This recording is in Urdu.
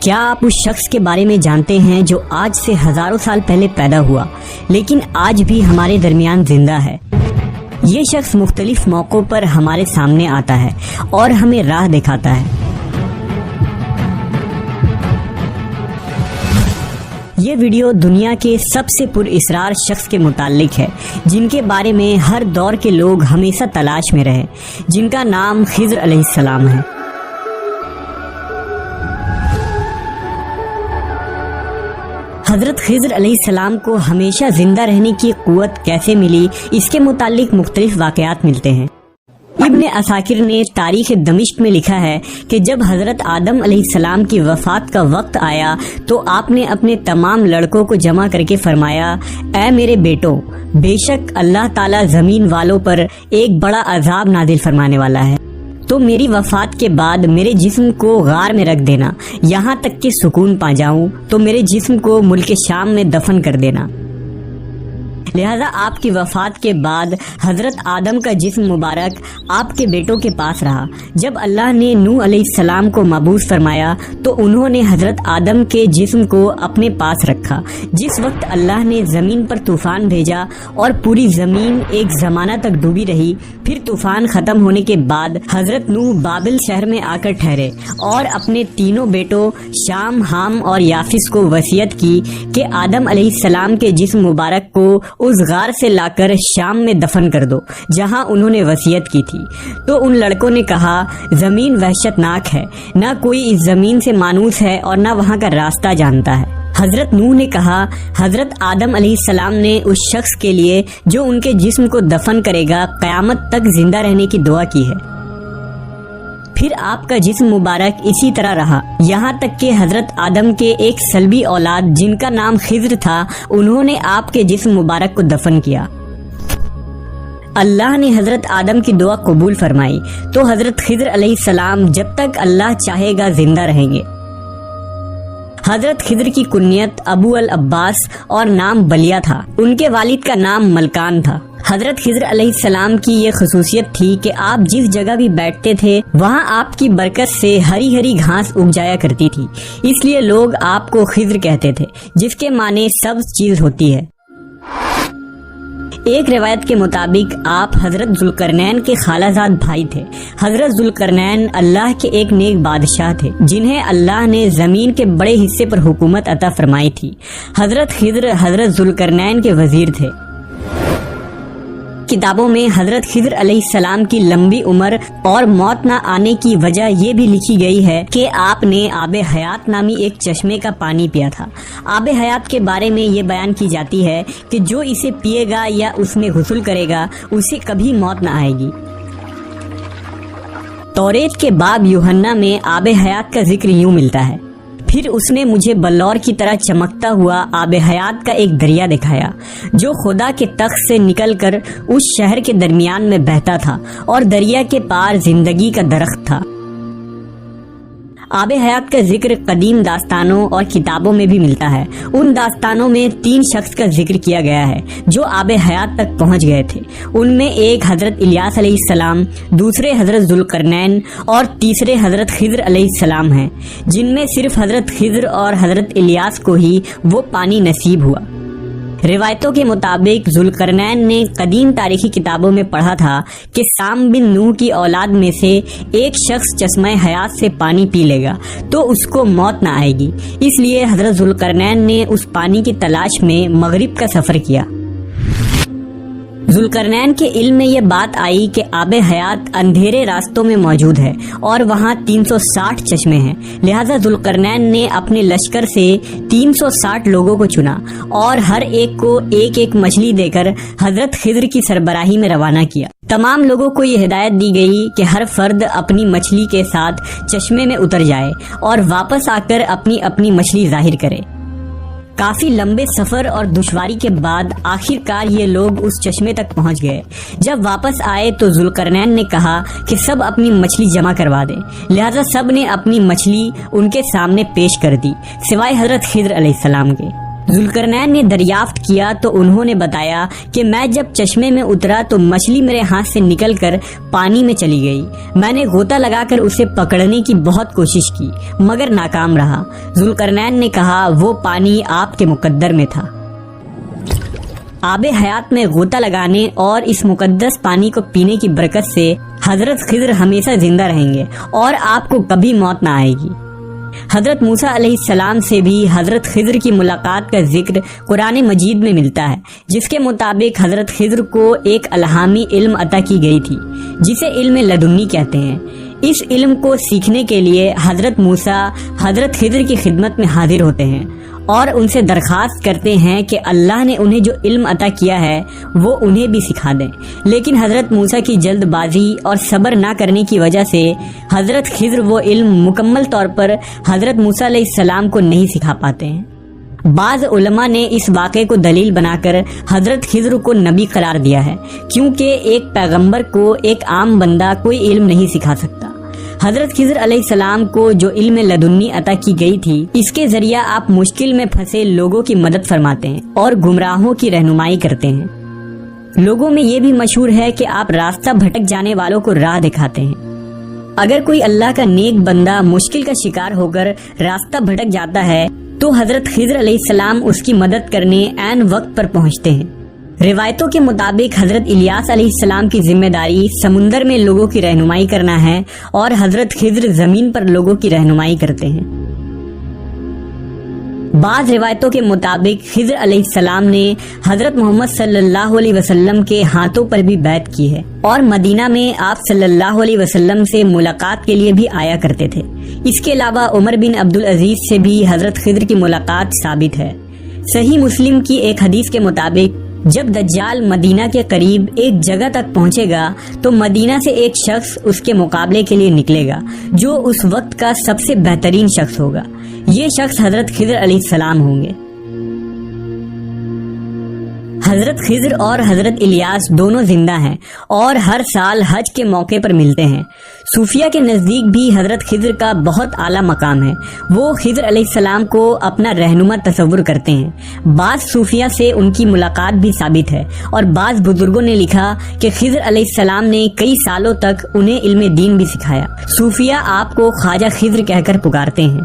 کیا آپ اس شخص کے بارے میں جانتے ہیں جو آج سے ہزاروں سال پہلے پیدا ہوا لیکن آج بھی ہمارے درمیان زندہ ہے؟ یہ شخص مختلف موقعوں پر ہمارے سامنے آتا ہے اور ہمیں راہ دکھاتا ہے۔ یہ ویڈیو دنیا کے سب سے پر اسرار شخص کے متعلق ہے جن کے بارے میں ہر دور کے لوگ ہمیشہ تلاش میں رہے، جن کا نام خضر علیہ السلام ہے۔ حضرت خضر علیہ السلام کو ہمیشہ زندہ رہنے کی قوت کیسے ملی، اس کے متعلق مختلف واقعات ملتے ہیں۔ ابن عساکر نے تاریخ دمشق میں لکھا ہے کہ جب حضرت آدم علیہ السلام کی وفات کا وقت آیا تو آپ نے اپنے تمام لڑکوں کو جمع کر کے فرمایا، اے میرے بیٹوں، بے شک اللہ تعالیٰ زمین والوں پر ایک بڑا عذاب نازل فرمانے والا ہے، تو میری وفات کے بعد میرے جسم کو غار میں رکھ دینا، یہاں تک کہ سکون پا جاؤں تو میرے جسم کو ملک شام میں دفن کر دینا۔ لہذا آپ کی وفات کے بعد حضرت آدم کا جسم مبارک آپ کے بیٹوں کے پاس رہا۔ جب اللہ نے نوح علیہ السلام کو مبعوث فرمایا تو انہوں نے حضرت آدم کے جسم کو اپنے پاس رکھا۔ جس وقت اللہ نے زمین پر طوفان بھیجا اور پوری زمین ایک زمانہ تک ڈوبی رہی، پھر طوفان ختم ہونے کے بعد حضرت نوح بابل شہر میں آ کر ٹھہرے اور اپنے تینوں بیٹوں شام، حام اور یافس کو وصیت کی کہ آدم علیہ السلام کے جسم مبارک کو اس غار سے لا کر شام میں دفن کر دو جہاں انہوں نے وصیت کی تھی۔ تو ان لڑکوں نے کہا، زمین وحشت ناک ہے، نہ کوئی اس زمین سے مانوس ہے اور نہ وہاں کا راستہ جانتا ہے۔ حضرت نوح نے کہا، حضرت آدم علیہ السلام نے اس شخص کے لیے جو ان کے جسم کو دفن کرے گا قیامت تک زندہ رہنے کی دعا کی ہے۔ پھر آپ کا جسم مبارک اسی طرح رہا یہاں تک کہ حضرت آدم کے ایک سلبی اولاد جن کا نام خضر تھا، انہوں نے آپ کے جسم مبارک کو دفن کیا۔ اللہ نے حضرت آدم کی دعا قبول فرمائی تو حضرت خضر علیہ السلام جب تک اللہ چاہے گا زندہ رہیں گے۔ حضرت خضر کی کنیت ابو العباس اور نام بلیہ تھا، ان کے والد کا نام ملکان تھا۔ حضرت خضر علیہ السلام کی یہ خصوصیت تھی کہ آپ جس جگہ بھی بیٹھتے تھے وہاں آپ کی برکت سے ہری ہری گھاس اگ جایا کرتی تھی، اس لیے لوگ آپ کو خضر کہتے تھے، جس کے معنی سبز چیز ہوتی ہے۔ ایک روایت کے مطابق آپ حضرت ذوالقرنین کے خالہ زاد بھائی تھے۔ حضرت ذوالقرنین اللہ کے ایک نیک بادشاہ تھے جنہیں اللہ نے زمین کے بڑے حصے پر حکومت عطا فرمائی تھی۔ حضرت خضر حضرت ذوالقرنین کے وزیر تھے۔ کتابوں میں حضرت خضر علیہ السلام کی لمبی عمر اور موت نہ آنے کی وجہ یہ بھی لکھی گئی ہے کہ آپ نے آب حیات نامی ایک چشمے کا پانی پیا تھا۔ آب حیات کے بارے میں یہ بیان کی جاتی ہے کہ جو اسے پیے گا یا اس میں غسل کرے گا اسے کبھی موت نہ آئے گی۔ توریت کے باب یوحنا میں آب حیات کا ذکر یوں ملتا ہے، پھر اس نے مجھے بلور کی طرح چمکتا ہوا آب حیات کا ایک دریا دکھایا جو خدا کے تخت سے نکل کر اس شہر کے درمیان میں بہتا تھا اور دریا کے پار زندگی کا درخت تھا۔ آب حیات کا ذکر قدیم داستانوں اور کتابوں میں بھی ملتا ہے۔ ان داستانوں میں 3 شخص کا ذکر کیا گیا ہے جو آب حیات تک پہنچ گئے تھے۔ ان میں ایک حضرت الیاس علیہ السلام، دوسرے حضرت ذوالقرنین اور تیسرے حضرت خضر علیہ السلام ہیں، جن میں صرف حضرت خضر اور حضرت الیاس کو ہی وہ پانی نصیب ہوا۔ روایتوں کے مطابق ذوالقرنین نے قدیم تاریخی کتابوں میں پڑھا تھا کہ سام بن نوح کی اولاد میں سے ایک شخص چشمہ حیات سے پانی پی لے گا تو اس کو موت نہ آئے گی، اس لیے حضرت ذوالقرنین نے اس پانی کی تلاش میں مغرب کا سفر کیا۔ ذوالقرنین کے علم میں یہ بات آئی کہ آب حیات اندھیرے راستوں میں موجود ہے اور وہاں 360 چشمے ہیں، لہذا ذوالقرنین نے اپنے لشکر سے 360 لوگوں کو چنا اور ہر ایک کو ایک ایک مچھلی دے کر حضرت خضر کی سربراہی میں روانہ کیا۔ تمام لوگوں کو یہ ہدایت دی گئی کہ ہر فرد اپنی مچھلی کے ساتھ چشمے میں اتر جائے اور واپس آ کر اپنی اپنی مچھلی ظاہر کرے۔ کافی لمبے سفر اور دشواری کے بعد آخر کار یہ لوگ اس چشمے تک پہنچ گئے۔ جب واپس آئے تو ذوالقرنین نے کہا کہ سب اپنی مچھلی جمع کروا دیں، لہذا سب نے اپنی مچھلی ان کے سامنے پیش کر دی سوائے حضرت خضر علیہ السلام کے۔ ذوالقرنین نے دریافت کیا تو انہوں نے بتایا کہ میں جب چشمے میں اترا تو مچھلی میرے ہاتھ سے نکل کر پانی میں چلی گئی۔ میں نے غوطہ لگا کر اسے پکڑنے کی بہت کوشش کی مگر ناکام رہا۔ ذوالقرنین نے کہا وہ پانی آپ کے مقدر میں تھا۔ آب حیات میں غوطہ لگانے اور اس مقدس پانی کو پینے کی برکت سے حضرت خضر ہمیشہ زندہ رہیں گے اور آپ کو کبھی موت نہ آئے گی۔ حضرت موسیٰ علیہ السلام سے بھی حضرت خضر کی ملاقات کا ذکر قرآن مجید میں ملتا ہے، جس کے مطابق حضرت خضر کو ایک الہامی علم عطا کی گئی تھی جسے علم لدنی کہتے ہیں۔ اس علم کو سیکھنے کے لیے حضرت موسیٰ حضرت خضر کی خدمت میں حاضر ہوتے ہیں اور ان سے درخواست کرتے ہیں کہ اللہ نے انہیں جو علم عطا کیا ہے وہ انہیں بھی سکھا دیں، لیکن حضرت موسیٰ کی جلد بازی اور صبر نہ کرنے کی وجہ سے حضرت خضر وہ علم مکمل طور پر حضرت موسیٰ علیہ السلام کو نہیں سکھا پاتے ہیں۔ بعض علماء نے اس واقعے کو دلیل بنا کر حضرت خضر کو نبی قرار دیا ہے، کیونکہ ایک پیغمبر کو ایک عام بندہ کوئی علم نہیں سکھا سکتا۔ حضرت خضر علیہ السلام کو جو علم لدنی عطا کی گئی تھی، اس کے ذریعہ آپ مشکل میں پھنسے لوگوں کی مدد فرماتے ہیں اور گمراہوں کی رہنمائی کرتے ہیں۔ لوگوں میں یہ بھی مشہور ہے کہ آپ راستہ بھٹک جانے والوں کو راہ دکھاتے ہیں۔ اگر کوئی اللہ کا نیک بندہ مشکل کا شکار ہو کر راستہ بھٹک جاتا ہے تو حضرت خضر علیہ السلام اس کی مدد کرنے عین وقت پر پہنچتے ہیں۔ روایتوں کے مطابق حضرت الیاس علیہ السلام کی ذمہ داری سمندر میں لوگوں کی رہنمائی کرنا ہے اور حضرت خضر زمین پر لوگوں کی رہنمائی کرتے ہیں۔ بعض روایتوں کے مطابق خضر علیہ السلام نے حضرت محمد صلی اللہ علیہ وسلم کے ہاتھوں پر بھی بیعت کی ہے اور مدینہ میں آپ صلی اللہ علیہ وسلم سے ملاقات کے لیے بھی آیا کرتے تھے۔ اس کے علاوہ عمر بن عبدالعزیز سے بھی حضرت خضر کی ملاقات ثابت ہے۔ صحیح مسلم کی ایک حدیث کے مطابق جب دجال مدینہ کے قریب ایک جگہ تک پہنچے گا تو مدینہ سے ایک شخص اس کے مقابلے کے لیے نکلے گا جو اس وقت کا سب سے بہترین شخص ہوگا۔ یہ شخص حضرت خضر علیہ السلام ہوں گے۔ حضرت خضر اور حضرت الیاس دونوں زندہ ہیں اور ہر سال حج کے موقع پر ملتے ہیں۔ صوفیہ کے نزدیک بھی حضرت خضر کا بہت اعلیٰ مقام ہے۔ وہ خضر علیہ السلام کو اپنا رہنما تصور کرتے ہیں۔ بعض صوفیہ سے ان کی ملاقات بھی ثابت ہے اور بعض بزرگوں نے لکھا کہ خضر علیہ السلام نے کئی سالوں تک انہیں علم دین بھی سکھایا۔ صوفیہ آپ کو خواجہ خضر کہہ کر پکارتے ہیں۔